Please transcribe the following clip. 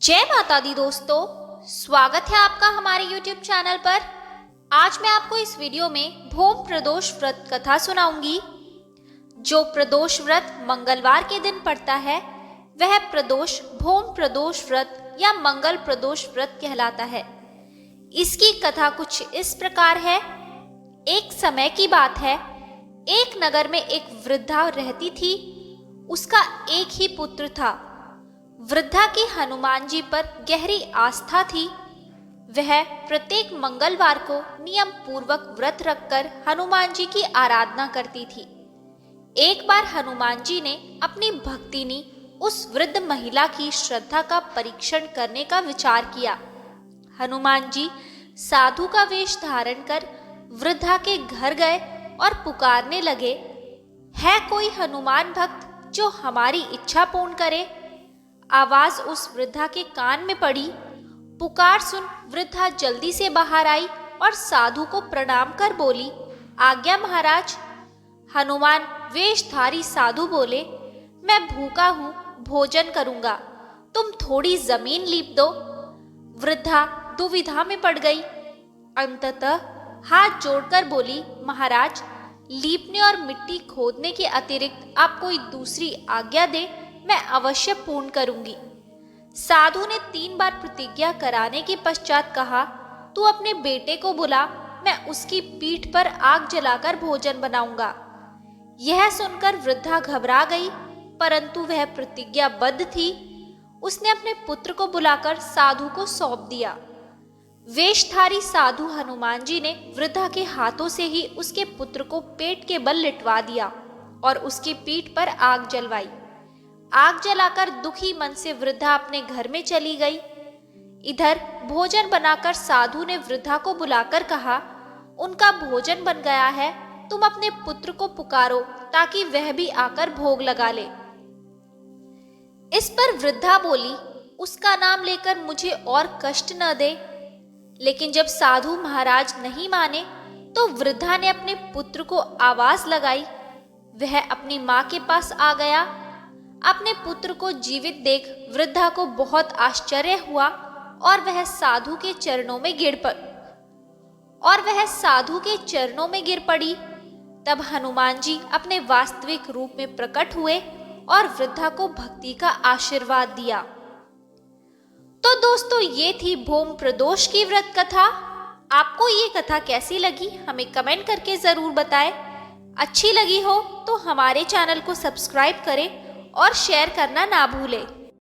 जय माता दी दोस्तों, स्वागत है आपका हमारे YouTube चैनल पर। आज मैं आपको इस वीडियो में भोम प्रदोष व्रत कथा सुनाऊंगी। जो प्रदोष व्रत मंगलवार के दिन पड़ता है वह प्रदोष भोम प्रदोष व्रत या मंगल प्रदोष व्रत कहलाता है। इसकी कथा कुछ इस प्रकार है। एक समय की बात है, एक नगर में एक वृद्धा रहती थी। उसका एक ही पुत्र था। वृद्धा की हनुमान जी पर गहरी आस्था थी। वह प्रत्येक मंगलवार को नियम पूर्वक व्रत रखकर हनुमान जी की आराधना करती थी। एक बार हनुमान जी ने अपनी भक्तिनी उस वृद्ध महिला की श्रद्धा का परीक्षण करने का विचार किया। हनुमान जी साधु का वेश धारण कर वृद्धा के घर गए और पुकारने लगे, है कोई हनुमान भक्त जो हमारी इच्छा पूर्ण करे? आवाज उस वृद्धा के कान में पड़ी। पुकार सुन वृद्धा जल्दी से बाहर आई और साधु को प्रणाम कर बोली, आज्ञा महाराज। हनुमान वेशधारी साधु बोले, मैं भूखा हूँ, भोजन करूंगा, तुम थोड़ी जमीन लीप दो। वृद्धा दुविधा में पड़ गई। अंततः हाथ जोड़कर बोली, महाराज, लीपने और मिट्टी खोदने के अतिरिक्त आप कोई दूसरी आज्ञा दे, मैं अवश्य पूर्ण करूंगी। साधु ने 3 बार प्रतिज्ञा कराने के पश्चात कहा, तू अपने बेटे को बुला, मैं उसकी पीठ पर आग जलाकर भोजन बनाऊंगा। यह सुनकर वृद्धा घबरा गई, परंतु वह प्रतिज्ञाबद्ध थी। उसने अपने पुत्र को बुलाकर साधु को सौंप दिया। वेशधारी साधु हनुमान जी ने वृद्धा के हाथों से ही उसके पुत्र को पेट के बल लिटवा दिया और उसकी पीठ पर आग जलवाई। आग जलाकर दुखी मन से वृद्धा अपने घर में चली गई। इधर भोजन बनाकर साधु ने वृद्धा को बुलाकर कहा, उनका भोजन बन गया है, तुम अपने पुत्र को पुकारो ताकि वह भी आकर भोग लगा ले। इस पर वृद्धा बोली, उसका नाम लेकर मुझे और कष्ट न दे। लेकिन जब साधु महाराज नहीं माने तो वृद्धा ने अपने पुत्र को आवाज लगाई। वह अपनी माँ के पास आ गया। अपने पुत्र को जीवित देख वृद्धा को बहुत आश्चर्य हुआ और वह साधु के चरणों में गिर पड़ी। तब हनुमान जी अपने वास्तविक रूप में प्रकट हुए और वृद्धा को भक्ति का आशीर्वाद दिया। तो दोस्तों, ये थी भोम प्रदोष की व्रत कथा। आपको ये कथा कैसी लगी हमें कमेंट करके जरूर बताएं। अच्छी लगी हो तो हमारे चैनल को सब्सक्राइब करें और शेयर करना ना भूलें।